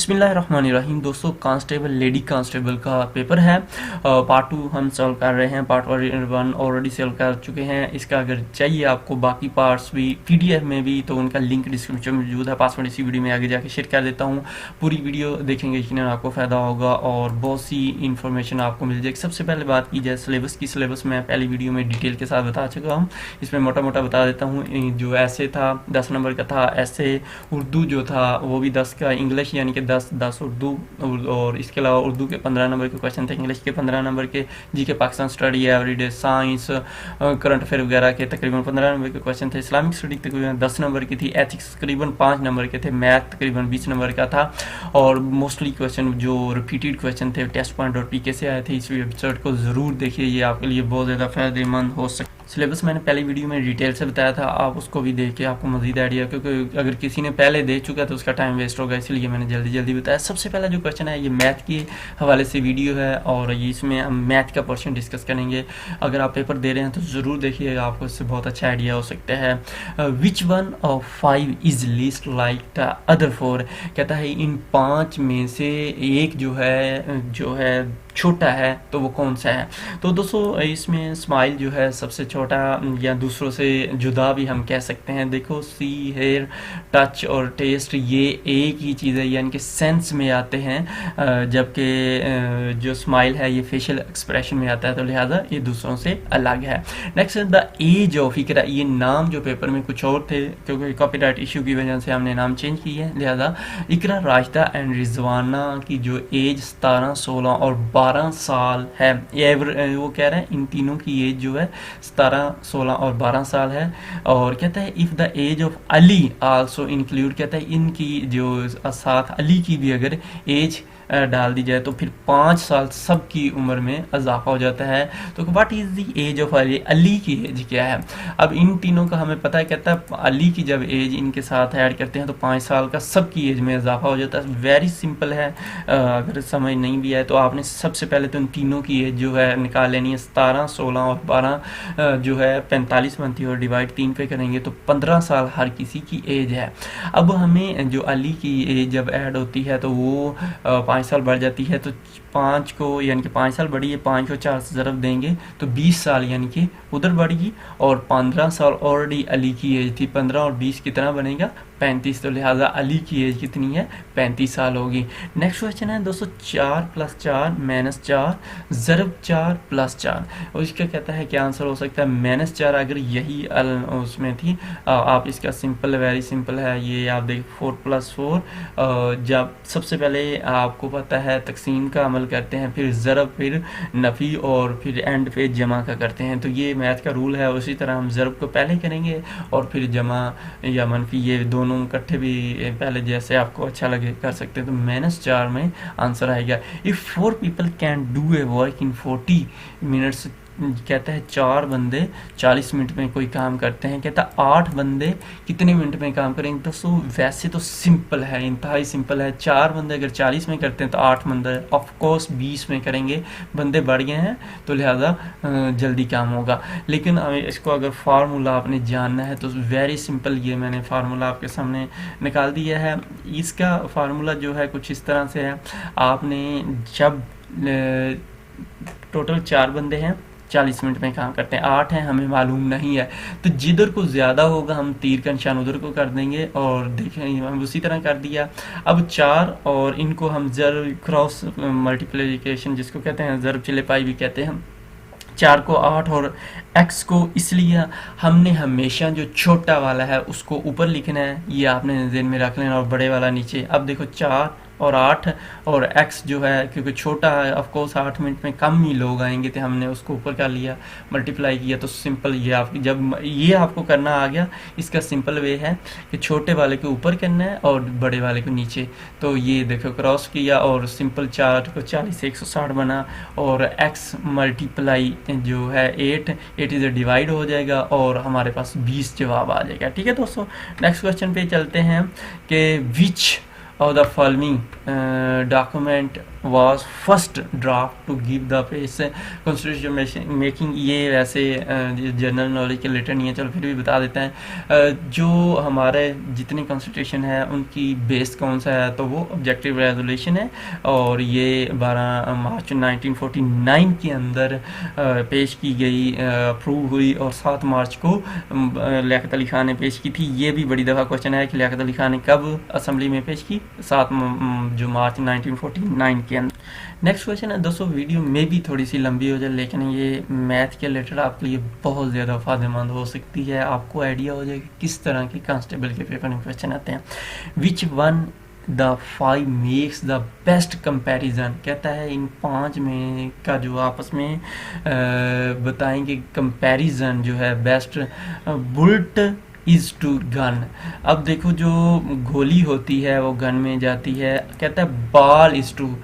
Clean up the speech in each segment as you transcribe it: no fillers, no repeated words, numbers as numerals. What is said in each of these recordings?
बिस्मिल्लाहिर्रहमानिर्रहीम। दोस्तों, constable lady constable का पेपर है। पार्ट 2 हम सॉल्व कर रहे हैं। पार्ट 1 ऑलरेडी सॉल्व कर चुके हैं। इसका अगर चाहिए आपको बाकी पार्ट्स भी पीडीएफ में भी, तो उनका लिंक डिस्क्रिप्शन में मौजूद है। पासवर्ड इसी वीडियो में आगे जाके शेयर कर देता हूँ। पूरी वीडियो देखेंगे, यकीनन आपको फ़ायदा होगा और बहुत सी इन्फॉर्मेशन आपको मिल जाएगी। सबसे पहले बात की जाए सिलेबस की। सिलेबस मैं पहली वीडियो में डिटेल के साथ बता चुका हूँ। इसमें मोटा मोटा बता देता हूँ। जो ऐसे था 10 नंबर का था। ऐसे उर्दू जो था वो भी 10 का, इंग्लिश यानी कि 10 उर्दू, और इसके अलावा उर्दू के 15 नंबर के क्वेश्चन थे, इंग्लिश के 15 नंबर के, GK Pakistan study, everyday science, current affair वगैरह के तकरीबन 15 नंबर के क्वेश्चन थे। इस्लामिक स्टडी तकरीबन 10 नंबर की थी। एथिक्स तकरीबन 5 नंबर के थे। मैथ तकरीबन 20 नंबर का था। और मोस्टली क्वेश्चन जो रिपीटेड क्वेश्चन थे टेस्ट पॉइंट और पीके से आए थे। इस एपिसोड को ज़रूर देखिए, ये आपके लिए बहुत ज़्यादा फ़ायदेमंद हो सकता है। सिलेबस मैंने पहली वीडियो में डिटेल से बताया था, आप उसको भी देख के आपको मजीद आइडिया, क्योंकि अगर किसी ने पहले देख चुका है तो उसका टाइम वेस्ट होगा, इसलिए मैंने जल्दी जल्दी बताया। सबसे पहला जो क्वेश्चन है ये मैथ के हवाले से वीडियो है और ये इसमें हम मैथ का पोर्शन डिस्कस करेंगे। अगर आप पेपर दे रहे हैं तो ज़रूर देखिएगा, आपको इससे बहुत अच्छा आइडिया हो सकता है। Which one of 5 is least like the other 4। कहता है इन 5 में से एक जो है छोटा है, तो वो कौन सा है। तो दोस्तों, इसमें स्माइल जो है सबसे छोटा, या दूसरों से जुदा भी हम कह सकते हैं। देखो, सी, हेयर, टच और टेस्ट ये एक ही चीज़ है, यानी कि सेंस में आते हैं, जबकि जो स्माइल है ये फेशियल एक्सप्रेशन में आता है, तो लिहाजा ये दूसरों से अलग है। नेक्स्ट, द एज ऑफ इकरा। ये नाम जो पेपर में कुछ और थे, क्योंकि कॉपीराइट इशू की वजह से हमने नाम चेंज की है, लिहाजा इकरा, राशिदा एंड रिजवाना की जो एज 17, 16 और 12 साल है। वो कह रहे हैं इन तीनों की एज जो है 17, 16 और 12 साल है। और कहता है if the age of Ali also include, कहता है इनकी जो साथ अली की भी अगर एज डाल दी जाए तो फिर 5 साल सबकी उम्र में इजाफा हो जाता है। तो what is the age of Ali, Ali की एज क्या है। अब इन तीनों का हमें पता है, कहता है अली की जब एज इनके साथ ऐड करते हैं तो 5 साल का सबकी एज में इजाफा हो जाता है। वेरी सिंपल है। अगर समझ नहीं भी आए तो आपने सबसे पहले तो इन तीनों की एज जो है निकाल लेनी है। 17, 16 और 12 जो है 45 बनती है, और डिवाइड 3 पे करेंगे तो 15 साल हर किसी की एज है। अब हमें जो अली की एज जब ऐड होती है तो वो 5 साल बढ़ जाती है। तो 5 को, यानी कि 5 साल बढ़ी है, 5 को 4 से ज़रब देंगे तो 20 साल यानी कि उधर बढ़ेगी। और 15 साल ऑलरेडी अली की एज थी। 15 और 20 कितना बनेगा, 35। तो लिहाजा अली की एज कितनी है, 35 साल होगी। नेक्स्ट क्वेश्चन है दोस्तों, 4 + 4 - 4 ज़रब 4 + 4। और इसका कहता है क्या आंसर हो सकता है, -4। अगर यही उसमें थी, आप इसका सिंपल, वेरी सिंपल है ये। आप देखिए 4 + 4, जब सबसे पहले आपको पता है तकसीम का अमल करते हैं, फिर ज़रब, फिर नफ़ी और फिर एंड पे जमा का करते हैं। तो ये मैथ का रूल है। उसी तरह हम ज़रब को पहले करेंगे और फिर जमा या मनफी, ये दोनों इकट्ठे भी पहले जैसे आपको अच्छा लगे कर सकते हैं। तो -4 में आंसर आएगा। If 4 people can do a work in 40 minutes, कहता है 4 बंदे 40 मिनट में कोई काम करते हैं, कहता है 8 बंदे कितने मिनट में काम करेंगे। दोस्तों, वैसे तो सिंपल है, इंतहाई सिंपल है। 4 बंदे अगर 40 में करते हैं तो 8 बंदे ऑफकोर्स 20 में करेंगे। बंदे बढ़ गए हैं तो लिहाजा जल्दी काम होगा। लेकिन इसको अगर फार्मूला आपने जानना है तो वेरी सिंपल, ये मैंने फार्मूला आपके सामने निकाल दिया है। इसका फार्मूला जो है कुछ इस तरह से है। आपने जब टोटल 4 बंदे हैं 40 मिनट में काम करते हैं, 8 हैं हमें मालूम नहीं है, तो जिधर को ज़्यादा होगा हम तीर का निशान उधर को कर देंगे। और देखें हम उसी तरह कर दिया। अब 4 और इनको हम ज़र क्रॉस मल्टीप्लिकेशन जिसको कहते हैं, ज़रब चिले पाई भी कहते हैं। 4 को 8 और x को, इसलिए हमने हमेशा जो छोटा वाला है उसको ऊपर लिखना है, ये आपने ज़हन में रख लेना, और बड़े वाला नीचे। अब देखो 4 और 8 और x जो है क्योंकि छोटा है, ऑफकोर्स 8 मिनट में कम ही लोग आएंगे, तो हमने उसको ऊपर कर लिया, मल्टीप्लाई किया। तो सिंपल ये आप जब ये आपको करना आ गया, इसका सिंपल वे है कि छोटे वाले को ऊपर करना है और बड़े वाले को नीचे। तो ये देखो क्रॉस किया और सिंपल 4 को 40 से 160 बना, और x मल्टीप्लाई जो है 8 इधर डिवाइड हो जाएगा और हमारे पास 20 जवाब आ जाएगा। ठीक है दोस्तों, नेक्स्ट क्वेश्चन पे चलते हैं कि विच of the following document was first draft to give the face constitution making। ये वैसे जनरल नॉलेज के रिलेटेड नहीं है, चलो फिर भी बता देते हैं। जो हमारे जितनी कॉन्स्टिट्यूशन है उनकी बेस कौन सा है, तो वो ऑब्जेक्टिव रेजोल्यूशन है, और ये 12 मार्च 1949 के अंदर पेश की गई, अप्रूव हुई, और 7 मार्च को लियाकत अली खान ने पेश की थी। ये भी बड़ी दफ़ा क्वेश्चन है कि लियाकत अली खान ने कब असम्बली में पेश की, 7 जो मार्च 1949 के अंदर। नेक्स्ट क्वेश्चन है दोस्तों, वीडियो में भी थोड़ी सी लंबी हो जाए, लेकिन ये मैथ के रिलेटेड आपके लिए बहुत ज़्यादा फ़ायदेमंद हो सकती है। आपको आइडिया हो जाए कि किस तरह के कांस्टेबल के पेपर में क्वेश्चन आते हैं। Which one the 5 makes the best comparison, कहता है इन 5 में का जो आपस में बताएंगे कंपैरिजन जो है best. Bullet is to gun, अब देखो जो गोली होती है वो गन में जाती है, कहता है बॉल इज टू,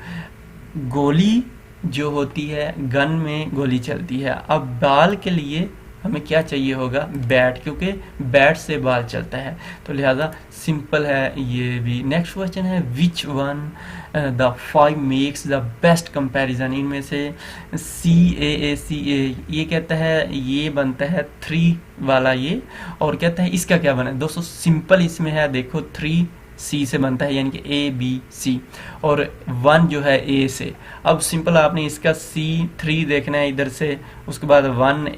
गोली जो होती है गन में गोली चलती है। अब बॉल के लिए हमें क्या चाहिए होगा, बैट, क्योंकि बैट से बॉल चलता है, तो लिहाजा सिंपल है ये भी। नेक्स्ट क्वेश्चन है which one the 5 makes the best comparison, इनमें से CAA ये कहता है ये बनता है 3 वाला ये, और कहता है इसका क्या बना है दोस्तों, सिंपल इसमें है, देखो 3 C से बनता है, यानी कि ABC, और 1 जो है A से। अब सिंपल आपने इसका C3 देखना है इधर से, उसके बाद 1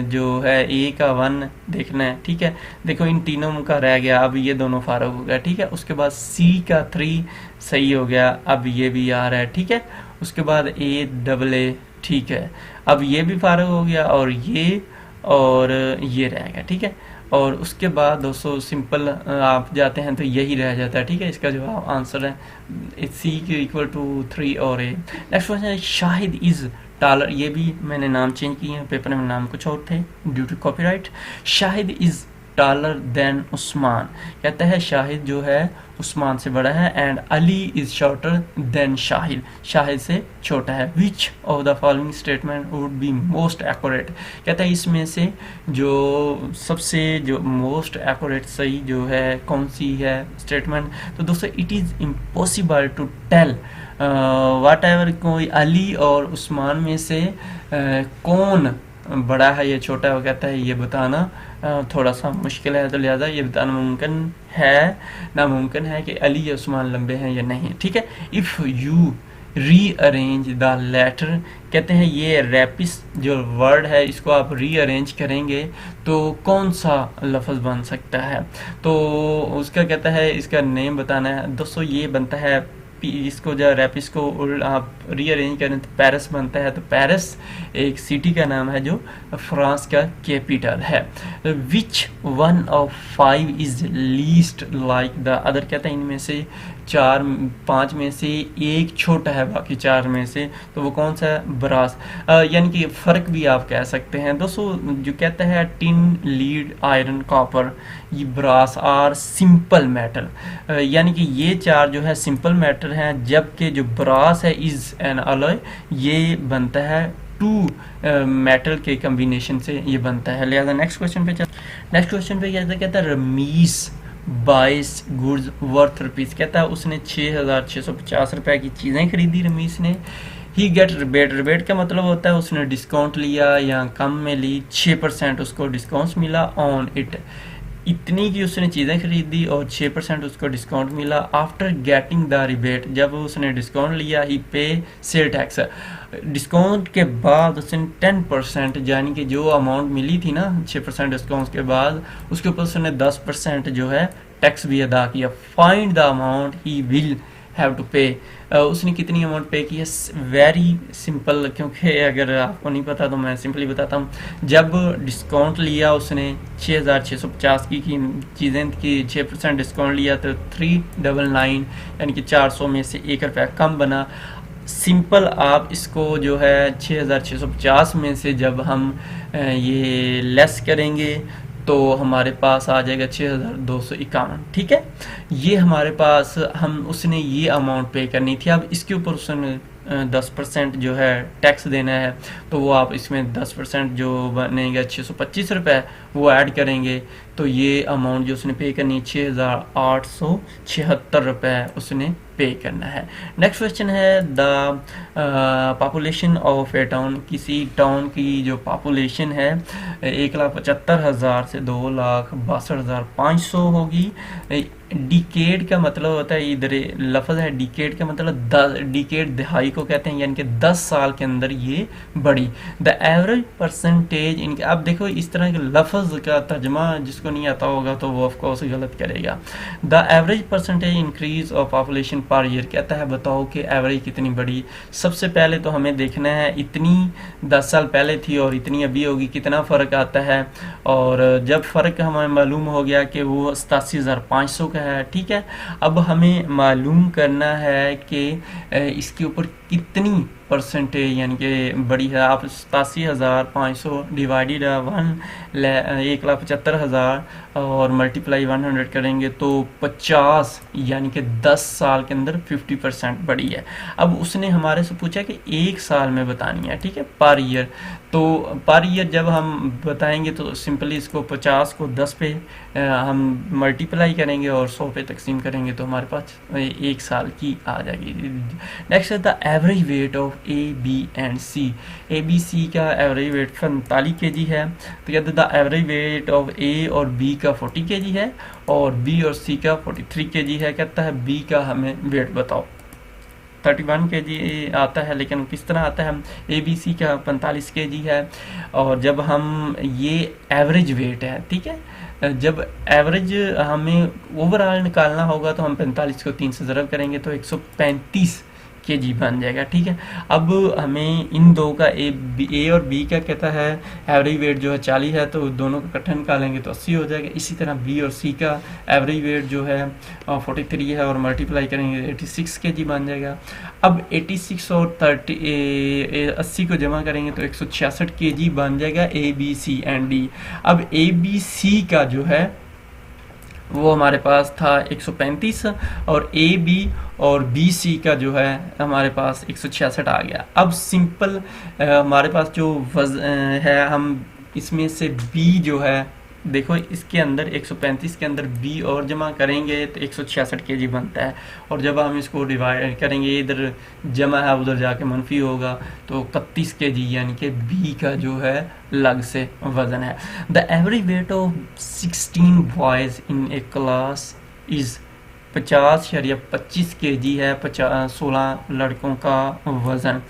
जो है A का 1 देखना है, ठीक है। देखो इन तीनों का रह गया, अब ये दोनों फारग हो गया, ठीक है। उसके बाद C का 3 सही हो गया, अब ये भी आ रहा है, ठीक है। उसके बाद AA, ठीक है, अब ये भी फारग हो गया, और ये रह गया, ठीक है। और उसके बाद दोस्तों सिंपल आप जाते हैं तो यही रह जाता है, ठीक है। इसका जो आंसर है C के इक्वल टू 3 और A। नेक्स्ट क्वेश्चन है शाहिद इज टालर, ये भी मैंने नाम चेंज किए हैं, पेपर में नाम कुछ और थे due to copyright. Shahid is taller than Usman, कहता है शाहिद जो है उस्मान से बड़ा है, and Ali is shorter than Shahid, Shahid से छोटा है। Which of the following statement would be most accurate, कहता है इसमें से जो सबसे जो मोस्ट एक्यूरेट सही जो है कौन सी है स्टेटमेंट, तो दोस्तों it is impossible to tell whatever, कोई अली और उस्मान में से कौन बड़ा है या छोटा है, वो कहता है ये बताना थोड़ा सा मुश्किल है, तो लिहाजा ये बताना नामुमकिन है कि अली या उस्मान लंबे हैं या नहीं, ठीक है। If you rearrange the letter, कहते हैं ये रैपिस जो वर्ड है इसको आप रीअरेंज करेंगे तो कौन सा लफ्ज़ बन सकता है, तो उसका कहता है इसका नेम बताना है दोस्तों। ये बनता है इसको जो रैपिस को आप रीअरेंज करें तो पेरिस बनता है, तो पेरिस एक सिटी का नाम है जो फ्रांस का कैपिटल है। Which one of 5 is least like the other, कहते हैं इनमें से 5 में से एक छोटा है बाकी 4 में से, तो वो कौन सा है, ब्रास, यानी कि फ़र्क भी आप कह सकते हैं दोस्तों। जो कहता है टिन, लीड, आयरन, कॉपर, ये ब्रास आर सिंपल मेटल, यानी कि ये 4 जो है सिंपल मेटल हैं, जबकि जो ब्रास है इज एन अलॉय, ये बनता है 2 मेटल के कम्बिनेशन से ये बनता है। लिहाजा नेक्स्ट क्वेश्चन पे नेक्स्ट क्वेश्चन पे कहता है रमीस 22 गुड्स वर्थ रुपीज़, कहता है उसने 6,650 रुपये की चीज़ें खरीदी रमीस ने। ही गेट रिबेट, रिबेट का मतलब होता है उसने डिस्काउंट लिया या कम में ली, 6% उसको डिस्काउंट मिला ऑन इट, इतनी की उसने चीज़ें खरीदी और 6% उसको डिस्काउंट मिला। आफ्टर गेटिंग द रिबेट, जब उसने डिस्काउंट लिया, ही पे सेल टैक्स, डिस्काउंट के बाद उसने 10%, यानी कि जो अमाउंट मिली थी ना 6% डिस्काउंट के बाद, उसके ऊपर उसने 10% जो है टैक्स भी अदा किया। Find the amount he will have to pay, उसने कितनी अमाउंट पे की है, वेरी सिंपल, क्योंकि अगर आपको नहीं पता तो मैं सिंपली बताता हूँ। जब डिस्काउंट लिया उसने 6,650 की चीज़ें की 6% डिस्काउंट लिया तो 399 यानी कि 400 में से 1 रुपया कम बना। सिंपल आप इसको जो है 6,650 में से जब हम ये लेस करेंगे तो हमारे पास आ जाएगा 6,251, ठीक है। ये हमारे पास उसने ये अमाउंट पे करनी थी। अब इसके ऊपर उसने 10% जो है टैक्स देना है, तो वो आप इसमें 10% जो बनेगा 625 रुपये वो ऐड करेंगे, तो ये अमाउंट जो उसने पे करनी 6,876 रुपये उसने पे करना है। नेक्स्ट क्वेश्चन है the population of A town, किसी टाउन की जो पॉपुलेशन है 1,75,000 से 2,62,500 होगी। डिकेड का मतलब होता है, इधर लफ्ज़ है डिकेड का मतलब 10, डिकेड दहाई को कहते हैं, यानी कि 10 साल के अंदर ये बढ़ी। द एवरेज परसेंटेज इनके, अब देखो इस तरह के लफ्ज़ का तर्जमा जिसको नहीं आता होगा तो वो ऑफकोर्स गलत करेगा। The average percentage increase of population per year, कहता है बताओ कि एवरेज कितनी बढ़ी। सबसे पहले तो हमें देखना है इतनी 10 साल पहले थी और इतनी अभी होगी, कितना फ़र्क आता है। और जब फ़र्क हमें मालूम हो गया कि वो 87,500 का है, ठीक है। अब हमें मालूम करना है कि इसके ऊपर कितनी परसेंटेज यानी कि बड़ी है। आप 87,500 डिवाइडेड 1,75,000 और मल्टीप्लाई 100 करेंगे तो 50 यानी कि 10 साल के अंदर 50% बढ़ी है। अब उसने हमारे से पूछा कि एक साल में बतानी है, ठीक है, पर ईयर। तो पर ईयर जब हम बताएंगे तो सिंपली इसको 50 को 10 पे हम मल्टीप्लाई करेंगे और 100 पे तकसीम करेंगे तो हमारे पास एक साल की आ जाएगी। नेक्स्ट है the average weight of A B and C. A B C का एवरेज वेट 45 kg है, तो कहते हैं the average weight of A और बी का 40 kg है और बी और सी का 43 kg है। कहता है बी का हमें वेट बताओ। 31 kg आता है, लेकिन किस तरह आता है, ए बी सी का 45 kg है। और जब हम ये एवरेज वेट है, ठीक है, जब एवरेज हमें ओवरऑल निकालना होगा तो हम 45 को 3 से ज़रब करेंगे तो 135 kg बन जाएगा, ठीक है। अब हमें इन दो का ए और बी का कहता है एवरेज वेट जो है 40 है, तो दोनों का इकट्ठा निकालेंगे तो 80 हो जाएगा। इसी तरह बी और सी का एवरेज वेट जो है 43 है और मल्टीप्लाई करेंगे 86 kg बन जाएगा। अब 86 और 80 को जमा करेंगे तो 166 kg बन जाएगा A B C and D. अब ए बी सी का जो है वो हमारे पास था 135 और ए बी और बी सी का जो है हमारे पास 166 आ गया। अब सिंपल हमारे पास जो है, हम इसमें से बी जो है, देखो इसके अंदर 135 के अंदर बी और जमा करेंगे तो 166 kg बनता है। और जब हम इसको डिवाइड करेंगे, इधर जमा है उधर जाके मनफी होगा तो 31 kg यानी कि बी का जो है लग से वजन है। The average weight of 16 boys in A class is 50.25 kg है। 16 लड़कों का वजन।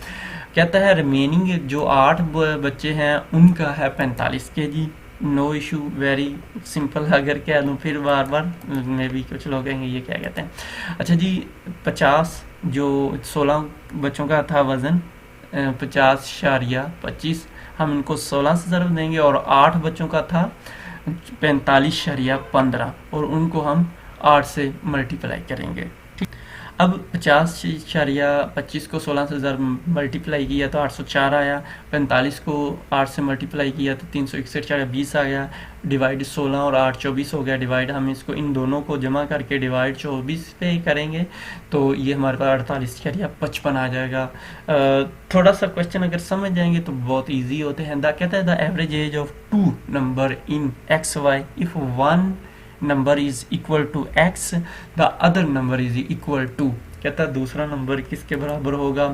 कहता है रिमेनिंग जो 8 बच्चे हैं उनका है 45 kg। No issue, very simple. अगर कह दूँ फिर बार बार में भी कुछ लोग कहेंगे ये क्या कहते हैं। अच्छा जी, 50 जो 16 बच्चों का था वज़न 50.25, हम इनको 16 से ज़रब देंगे। और 8 बच्चों का था 45.15 और उनको हम 8 से मल्टीप्लाई करेंगे। अब 50.25 को 16 से मल्टीप्लाई किया तो 804 आया। 45 को 8 से मल्टीप्लाई किया तो 361.20 आ गया। डिवाइड 16 और 8 24 हो गया। डिवाइड हम इसको इन दोनों को जमा करके डिवाइड 24 पे करेंगे तो ये हमारे पास 48.55 आ जाएगा। थोड़ा सा क्वेश्चन अगर समझ जाएंगे तो बहुत ईजी होते हैं। कहता है the average age of 2 number in X Y if 1 number is equal to x the other number is equal to. कहता है दूसरा नंबर किसके बराबर होगा,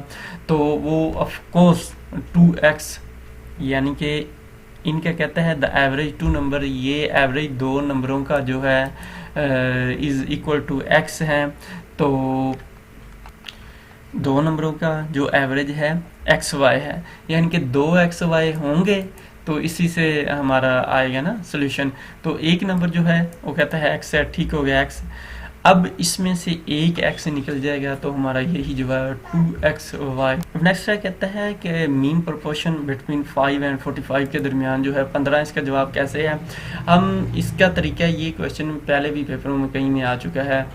तो वो ऑफ कोर्स 2x, यानी कि इनका कहता है द एवरेज 2 नंबर, ये एवरेज 2 नंबरों का जो है इज इक्वल टू x है। तो 2 नंबरों का जो एवरेज है xy है, यानी कि 2xy होंगे तो इसी से हमारा आएगा ना सोल्यूशन। तो एक नंबर जो है वो कहता है x है, ठीक हो गया x। अब इसमें से एक x निकल जाएगा तो हमारा यही जो है 2xy। नेक्स्ट है कहता है कि मीन प्रोपोर्शन बिटवीन 5 एंड 45 के दरमियान जो है 15। इसका जवाब कैसे है, हम इसका तरीका, ये क्वेश्चन पहले भी पेपरों में कहीं में आ चुका है।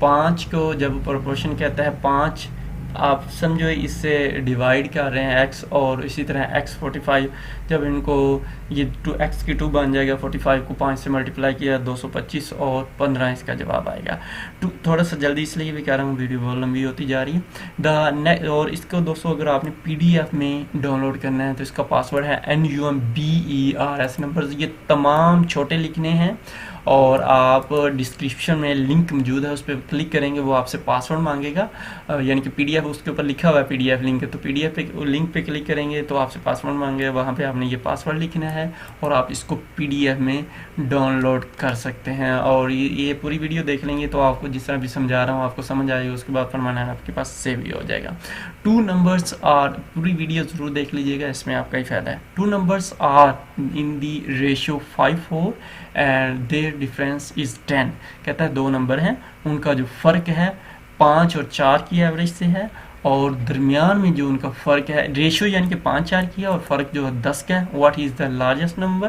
5 को जब प्रोपोर्शन कहता है 5, आप समझो इससे डिवाइड कर रहे हैं x, और इसी तरह x 45, जब इनको ये 2x की 2 बन जाएगा। 45 को 5 से मल्टीप्लाई किया 225 और 15 इसका जवाब आएगा। थोड़ा सा जल्दी इसलिए भी कह रहा हूँ, वीडियो बहुत लंबी होती जा रही है। और इसको दोस्तों अगर आपने PDF में डाउनलोड करना है तो इसका पासवर्ड है NUMBERS नंबर्स। ये तमाम छोटे लिखने हैं और आप डिस्क्रिप्शन में लिंक मौजूद है, उस पर क्लिक करेंगे, वो आपसे पासवर्ड मांगेगा, यानी कि PDF उसके ऊपर लिखा हुआ है PDF लिंक, तो PDF पे लिंक पे क्लिक करेंगे तो आपसे पासवर्ड मांगेगा, वहाँ पे आपने ये पासवर्ड लिखना है और आप इसको PDF में डाउनलोड कर सकते हैं। और ये पूरी वीडियो देख लेंगे तो आपको जिस तरह भी समझा रहा हूँ आपको समझ आएगा, उसके बाद परमानेंट आपके पास सेव भी हो जाएगा। 2 नंबर्स आर, पूरी वीडियो ज़रूर देख लीजिएगा, इसमें आपका ही फ़ायदा है। 2 numbers are in the ratio 5-4 and their difference is 10। कहता है 2 नंबर हैं, उनका जो फ़र्क है 5 और 4 की एवरेज से है, और दरमियान में जो उनका फ़र्क है, रेशियो यानी कि 5-4 की है और फ़र्क जो है 10 का है। What is the largest number?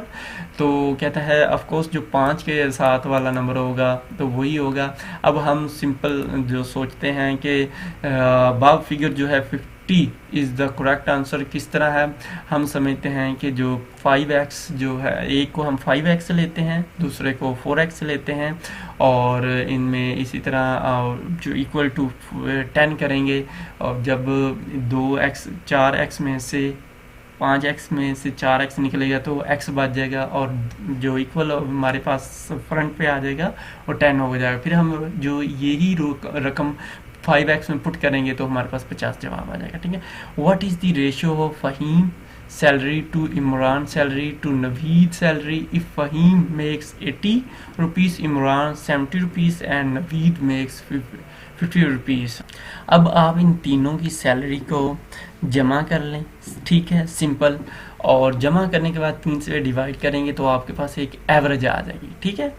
तो कहता है ऑफ कोर्स जो 5 के साथ वाला नंबर होगा तो वही होगा। अब हम सिंपल जो सोचते हैं कि बाब फिगर जो है 50 इज़ द करेक्ट आंसर। किस तरह है, हम समझते हैं कि जो 5x जो है, एक को हम 5x लेते हैं, दूसरे को 4x लेते हैं, और इनमें इसी तरह जो इक्वल टू 10 करेंगे, और जब 4x में से 5x में से 4x निकलेगा तो x बच जाएगा, और जो इक्वल हमारे पास फ्रंट पे आ जाएगा और 10 हो जाएगा। फिर हम जो यही रकम 5x में पुट करेंगे तो हमारे पास 50 जवाब आ जाएगा। ठीक है। What is the ratio of Faheem salary to Imran salary to Naveed salary if Fahim makes 80 rupees, Imran 70 rupees and Naveed makes 50 rupees। अब आप इन तीनों की सैलरी को जमा कर लें, ठीक है, सिंपल, और जमा करने के बाद 3 से डिवाइड करेंगे तो आपके पास एक एवरेज आ जाएगी। ठीक है।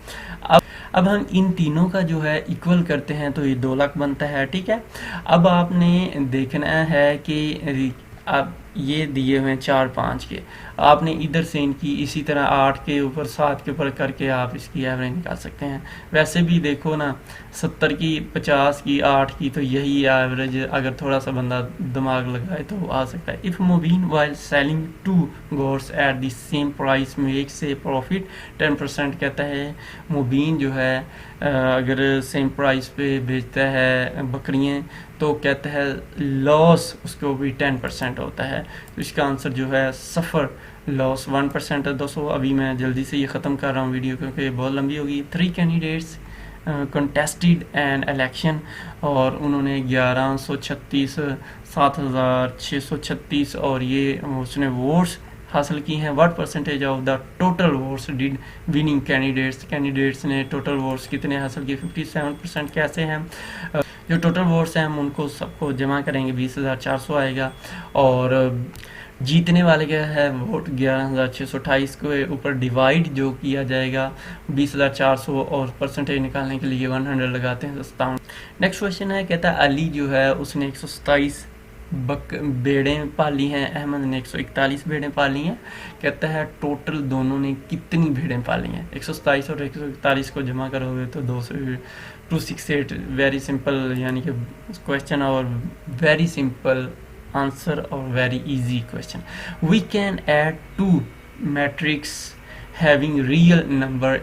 अब हम इन तीनों का जो है इक्वल करते हैं तो ये 2 लाख बनता है। ठीक है। अब आपने देखना है कि अब ये दिए हुए हैं 4-5 के, आपने इधर से इनकी इसी तरह 8 के ऊपर 7 के ऊपर करके आप इसकी एवरेज निकाल सकते हैं। वैसे भी देखो ना, 70 की 50 की 8 की, तो यही एवरेज अगर थोड़ा सा बंदा दिमाग लगाए तो आ सकता है। If Mubeen while selling 2 horses at the same price makes a profit 10%। कहता है मुबीन जो है अगर सेम प्राइस पे बेचता है बकरियाँ तो कहता है लॉस उसको भी 10% होता है। तो इसका आंसर जो है सफ़र लॉस 1% है। दोस्तों अभी मैं जल्दी से ये ख़त्म कर रहा हूँ वीडियो क्योंकि ये बहुत लंबी होगी। 3 कैंडिडेट्स कंटेस्टेड एन इलेक्शन, और उन्होंने 1136 7636 और ये उसने वोट्स हासिल की हैं। What percentage of the total votes did winning candidates ने टोटल वोट्स कितने हासिल किए? 57%। कैसे हैं? जो टोटल वोट्स हैं हम उनको सबको जमा करेंगे, 20,400 आएगा, और जीतने वाले का है वोट 11,628 के ऊपर डिवाइड जो किया जाएगा 20,400, और परसेंटेज निकालने के लिए 100 लगाते हैं, 57। नेक्स्ट क्वेश्चन है, कहता है अली जो है उसने 127 भेड़ें पाली हैं, अहमद ने 141 भेड़ें पाली हैं। कहता है टोटल दोनों ने कितनी भेड़ें पाली हैं? 127 और 141 को जमा करोगे तो 268। वेरी सिंपल, यानी कि क्वेश्चन और वेरी सिंपल आंसर और very easy question. We can add 2 matrix having real number.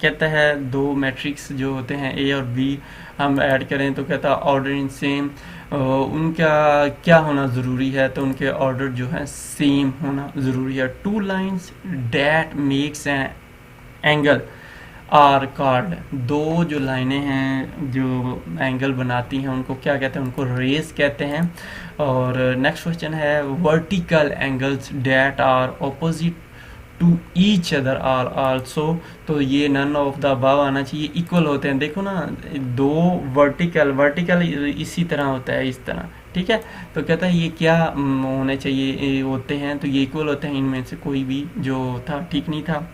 कहता है 2 मैट्रिक्स जो होते हैं A और B हम ऐड करें तो कहता है ऑर्डर इन सेम, उनका क्या होना ज़रूरी है? तो उनके ऑर्डर जो है सेम होना ज़रूरी है। 2 lines that makes an angle are called. 2 जो लाइनें हैं जो एंगल बनाती हैं उनको क्या कहते हैं? उनको रेस कहते हैं। और नेक्स्ट क्वेश्चन है vertical angles that are opposite to each other are also. तो ये नन ऑफ द अबव आना चाहिए, इक्वल होते हैं। देखो ना, 2 वर्टिकल इसी तरह होता है, इस तरह। ठीक है। तो कहता है ये क्या होने चाहिए होते हैं? तो ये इक्वल होते हैं। इनमें से कोई भी जो था ठीक नहीं था।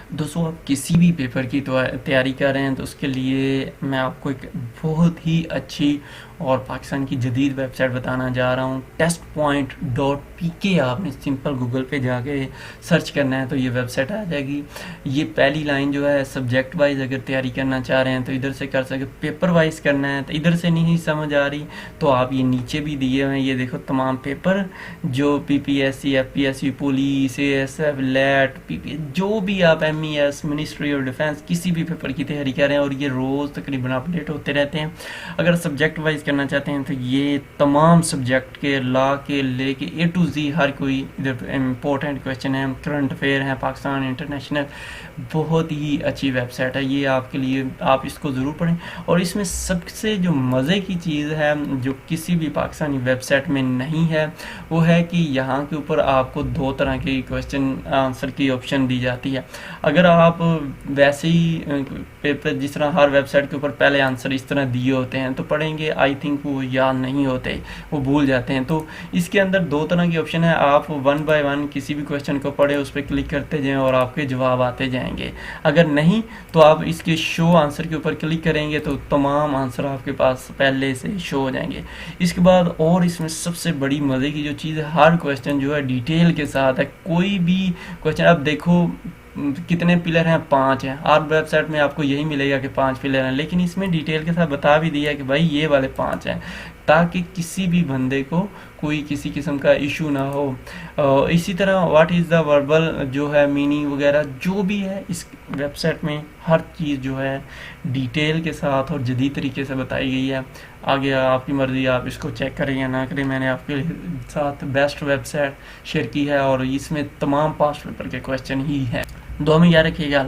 दोस्तों आप किसी भी पेपर की तैयारी कर रहे हैं तो उसके लिए मैं आपको एक बहुत ही अच्छी और पाकिस्तान की जदीद वेबसाइट बताना जा रहा हूँ। testpoint.pk आपने सिंपल गूगल पे जाके सर्च करना है तो ये वेबसाइट आ जाएगी। ये पहली लाइन जो है सब्जेक्ट वाइज अगर तैयारी करना चाह रहे हैं तो इधर से कर सकते, पेपर वाइज करना है तो इधर से नहीं समझ आ रही तो आप ये नीचे भी दिए हुए हैं, ये देखो तमाम पेपर जो PPSC, FPSC, पुलिस, ASF, लैट, PPS, जो भी आप MES, मिनिस्ट्री ऑफ डिफेंस, किसी भी पेपर की तैयारी कर रहे हैं और ये रोज़ तकरीबन अपडेट होते रहते हैं। अगर सब्जेक्ट वाइज करना चाहते हैं तो ये तमाम सब्जेक्ट के लॉ के लेके ए टू जी हर कोई इधर इम्पोर्टेंट क्वेश्चन है, करंट अफेयर है, पाकिस्तान इंटरनेशनल, बहुत ही अच्छी वेबसाइट है ये आपके लिए, आप इसको ज़रूर पढ़ें। और इसमें सबसे जो मज़े की चीज़ है जो किसी भी पाकिस्तानी वेबसाइट में नहीं है, वो है कि यहाँ के ऊपर आपको 2 तरह के क्वेश्चन आंसर की ऑप्शन दी जाती है। अगर आप वैसे ही पेपर जिस तरह हर वेबसाइट के ऊपर पहले आंसर इस तरह दिए होते हैं तो पढ़ेंगे, आई थिंक वो याद नहीं होते, वो भूल जाते हैं। तो इसके अंदर 2 तरह की ऑप्शन है, आप 1 बाय 1 किसी भी क्वेश्चन को पढ़े, उस पर क्लिक करते जाएं और आपके जवाब आते जाएंगे। अगर नहीं तो आप इसके शो आंसर के ऊपर क्लिक करेंगे तो तमाम आंसर आपके पास पहले से शो हो जाएंगे। इसके बाद और इसमें सबसे बड़ी मज़े की जो चीज़ है, हर क्वेश्चन जो है डिटेल के साथ है। कोई भी क्वेश्चन आप देखो कितने पिलर हैं, 5 हैं। हर वेबसाइट में आपको यही मिलेगा कि 5 पिलर हैं, लेकिन इसमें डिटेल के साथ बता भी दिया है कि भाई ये वाले 5 हैं, ताकि किसी भी बंदे को कोई किसी किस्म का इशू ना हो। इसी तरह व्हाट इज़ द वर्बल जो है मीनिंग वगैरह जो भी है, इस वेबसाइट में हर चीज़ जो है डिटेल के साथ और जदीद तरीके से बताई गई है। आगे आपकी मर्ज़ी, आप इसको चेक करें या ना करें, मैंने आपके साथ बेस्ट वेबसाइट शेयर की है और इसमें तमाम पास्ट पेपर के क्वेश्चन ही हैं। दुआ में याद रखिएगा।